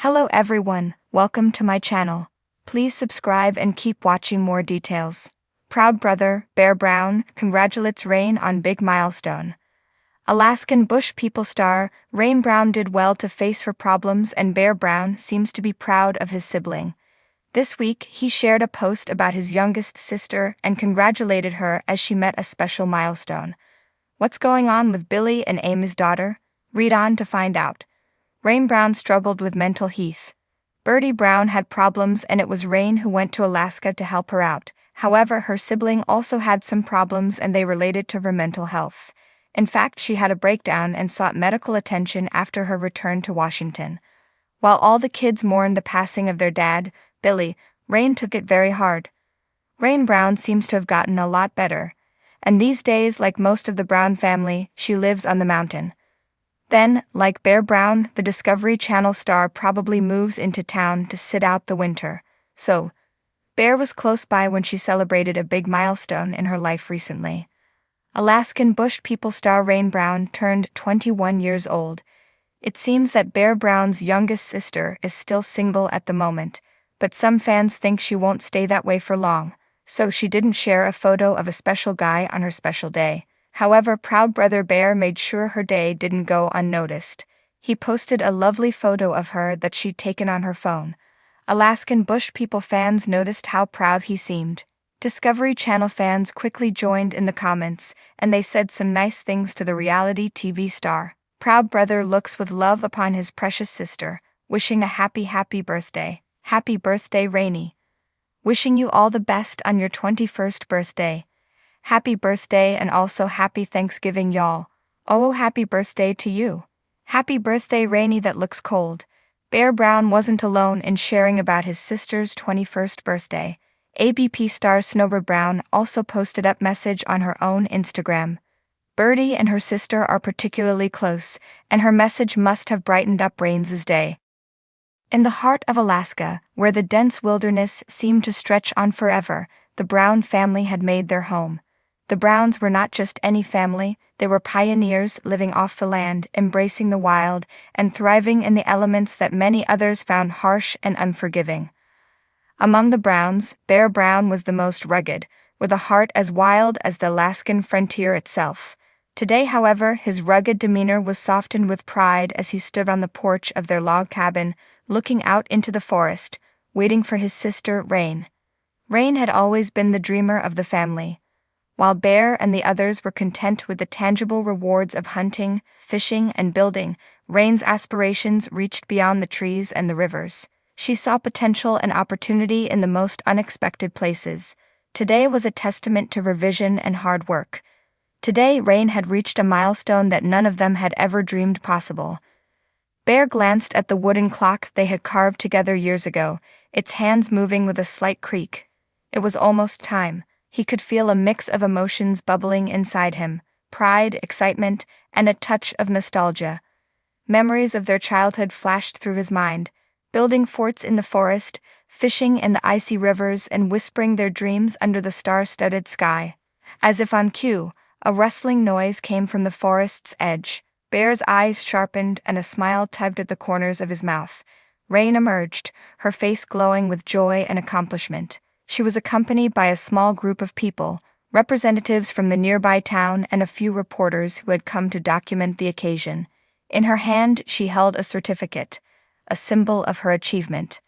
Hello everyone, welcome to my channel. Please subscribe and keep watching more details. Proud brother, Bear Brown, congratulates Rain on big milestone. Alaskan BushPeople star, Rain Brown did well to face her problems and Bear Brown seems to be proud of his sibling. This week, he shared a post about his youngest sister and congratulated her as she met a special milestone. What's going on with Billy and Amy's daughter? Read on to find out. Rain Brown struggled with mental health. Birdie Brown had problems and it was Rain who went to Alaska to help her out. However, her sibling also had some problems and they related to her mental health. In fact, she had a breakdown and sought medical attention after her return to Washington. While all the kids mourned the passing of their dad, Billy, Rain took it very hard. Rain Brown seems to have gotten a lot better. And these days, like most of the Brown family, she lives on the mountain. Then, like Bear Brown, the Discovery Channel star probably moves into town to sit out the winter. So, Bear was close by when she celebrated a big milestone in her life recently. Alaskan BushPeople star Rain Brown turned 21 years old. It seems that Bear Brown's youngest sister is still single at the moment, but some fans think she won't stay that way for long, so she didn't share a photo of a special guy on her special day. However, proud brother Bear made sure her day didn't go unnoticed. He posted a lovely photo of her that she'd taken on her phone. Alaskan BushPeople fans noticed how proud he seemed. Discovery Channel fans quickly joined in the comments, and they said some nice things to the reality TV star. Proud brother looks with love upon his precious sister, wishing a happy birthday. Happy birthday, Rainy. Wishing you all the best on your 21st birthday. Happy birthday and also happy Thanksgiving, y'all. Oh, happy birthday to you. Happy birthday, Rainy that looks cold. Bear Brown wasn't alone in sharing about his sister's 21st birthday. ABP star Snowbird Brown also posted up message on her own Instagram. Birdie and her sister are particularly close, and her message must have brightened up Rain's day. In the heart of Alaska, where the dense wilderness seemed to stretch on forever, the Brown family had made their home. The Browns were not just any family, they were pioneers living off the land, embracing the wild, and thriving in the elements that many others found harsh and unforgiving. Among the Browns, Bear Brown was the most rugged, with a heart as wild as the Alaskan frontier itself. Today, however, his rugged demeanor was softened with pride as he stood on the porch of their log cabin, looking out into the forest, waiting for his sister, Rain. Rain had always been the dreamer of the family. While Bear and the others were content with the tangible rewards of hunting, fishing, and building, Rain's aspirations reached beyond the trees and the rivers. She saw potential and opportunity in the most unexpected places. Today was a testament to her vision and hard work. Today, Rain had reached a milestone that none of them had ever dreamed possible. Bear glanced at the wooden clock they had carved together years ago, its hands moving with a slight creak. It was almost time. He could feel a mix of emotions bubbling inside him, pride, excitement, and a touch of nostalgia. Memories of their childhood flashed through his mind, building forts in the forest, fishing in the icy rivers, and whispering their dreams under the star-studded sky. As if on cue, a rustling noise came from the forest's edge. Bear's eyes sharpened and a smile tugged at the corners of his mouth. Rain emerged, her face glowing with joy and accomplishment. She was accompanied by a small group of people, representatives from the nearby town and a few reporters who had come to document the occasion. In her hand, she held a certificate, a symbol of her achievement.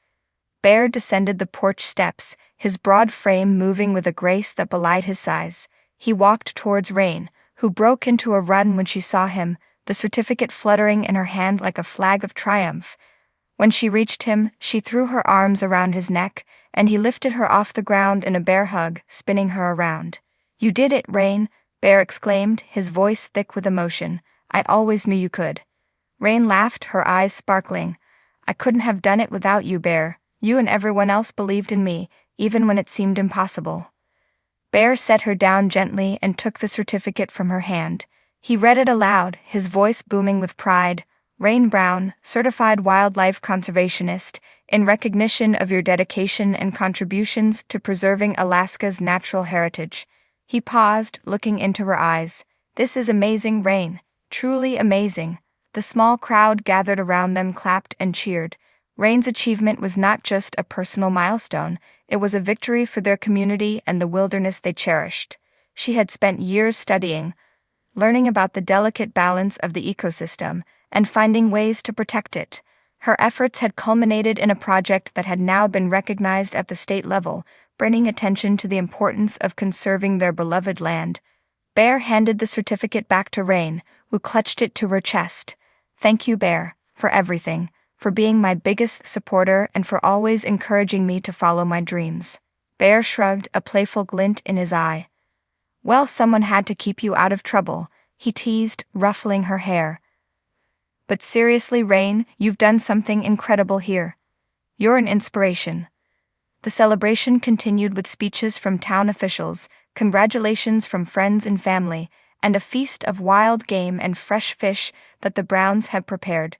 Bear descended the porch steps, his broad frame moving with a grace that belied his size. He walked towards Rain, who broke into a run when she saw him, the certificate fluttering in her hand like a flag of triumph. When she reached him, she threw her arms around his neck, and he lifted her off the ground in a bear hug, spinning her around. "You did it, Rain," Bear exclaimed, his voice thick with emotion. "I always knew you could." Rain laughed, her eyes sparkling. "I couldn't have done it without you, Bear. You and everyone else believed in me, even when it seemed impossible." Bear set her down gently and took the certificate from her hand. He read it aloud, his voice booming with pride. "Rain Brown, Certified Wildlife Conservationist, in recognition of your dedication and contributions to preserving Alaska's natural heritage." He paused, looking into her eyes. "This is amazing, Rain. Truly amazing." The small crowd gathered around them clapped and cheered. Rain's achievement was not just a personal milestone, it was a victory for their community and the wilderness they cherished. She had spent years studying, learning about the delicate balance of the ecosystem, and finding ways to protect it. Her efforts had culminated in a project that had now been recognized at the state level, bringing attention to the importance of conserving their beloved land. Bear handed the certificate back to Rain, who clutched it to her chest. "Thank you, Bear, for everything, for being my biggest supporter and for always encouraging me to follow my dreams." Bear shrugged, a playful glint in his eye. "Well, someone had to keep you out of trouble," he teased, ruffling her hair. "But seriously, Rain, you've done something incredible here. You're an inspiration." The celebration continued with speeches from town officials, congratulations from friends and family, and a feast of wild game and fresh fish that the Browns had prepared.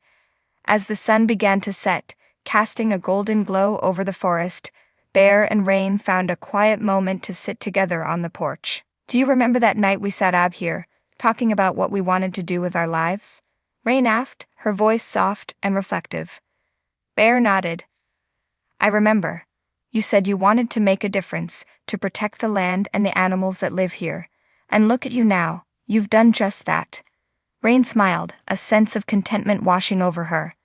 As the sun began to set, casting a golden glow over the forest, Bear and Rain found a quiet moment to sit together on the porch. "Do you remember that night we sat out here, talking about what we wanted to do with our lives?" Rain asked, her voice soft and reflective. Bear nodded. "I remember. You said you wanted to make a difference, to protect the land and the animals that live here. And look at you now, you've done just that." Rain smiled, a sense of contentment washing over her.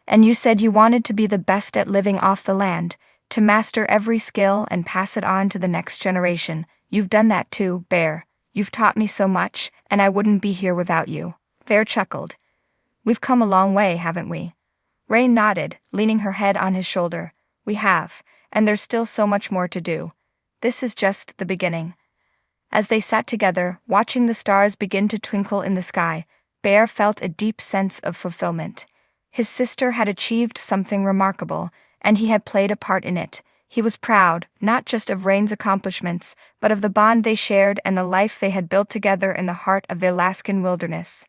"And you said you wanted to be the best at living off the land, to master every skill and pass it on to the next generation. You've done that too, Bear. You've taught me so much, and I wouldn't be here without you." Bear chuckled. "We've come a long way, haven't we?" Rain nodded, leaning her head on his shoulder. "We have, and there's still so much more to do. This is just the beginning." As they sat together, watching the stars begin to twinkle in the sky, Bear felt a deep sense of fulfillment. His sister had achieved something remarkable, and he had played a part in it. He was proud, not just of Rain's accomplishments, but of the bond they shared and the life they had built together in the heart of the Alaskan wilderness.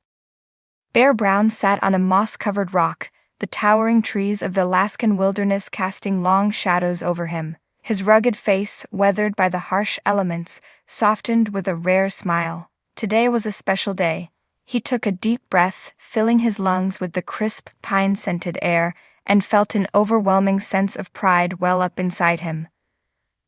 Bear Brown sat on a moss-covered rock, the towering trees of the Alaskan wilderness casting long shadows over him. His rugged face, weathered by the harsh elements, softened with a rare smile. Today was a special day. He took a deep breath, filling his lungs with the crisp, pine-scented air, and felt an overwhelming sense of pride well up inside him.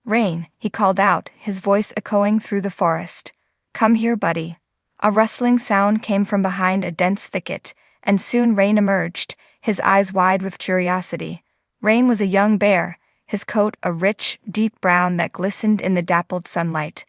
"Rain," he called out, his voice echoing through the forest. "Come here, buddy." A rustling sound came from behind a dense thicket, and soon Rain emerged, his eyes wide with curiosity. Rain was a young bear, his coat a rich, deep brown that glistened in the dappled sunlight.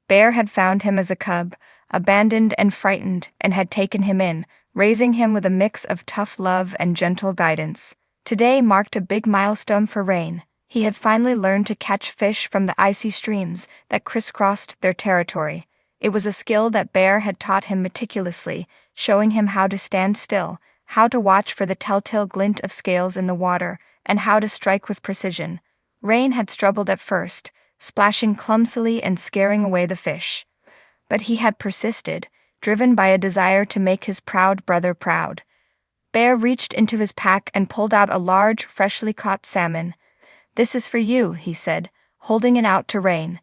Bear had found him as a cub, abandoned and frightened, and had taken him in, raising him with a mix of tough love and gentle guidance. Today marked a big milestone for Rain. He had finally learned to catch fish from the icy streams that crisscrossed their territory. It was a skill that Bear had taught him meticulously, showing him how to stand still, how to watch for the telltale glint of scales in the water, and how to strike with precision. Rain had struggled at first, splashing clumsily and scaring away the fish. But he had persisted, driven by a desire to make his proud brother proud. Bear reached into his pack and pulled out a large, freshly caught salmon. "This is for you," he said, holding it out to Rain.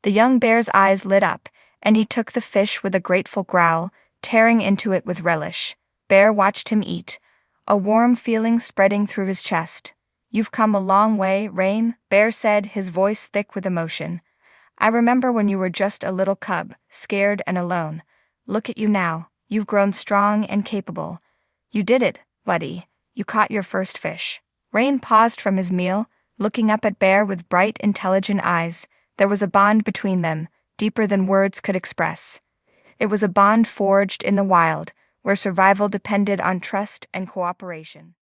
The young bear's eyes lit up, and he took the fish with a grateful growl, tearing into it with relish. Bear watched him eat, a warm feeling spreading through his chest. "You've come a long way, Rain," Bear said, his voice thick with emotion. "I remember when you were just a little cub, scared and alone. Look at you now, you've grown strong and capable. You did it, buddy. You caught your first fish." Rain paused from his meal, looking up at Bear with bright, intelligent eyes. There was a bond between them, deeper than words could express. It was a bond forged in the wild, where survival depended on trust and cooperation.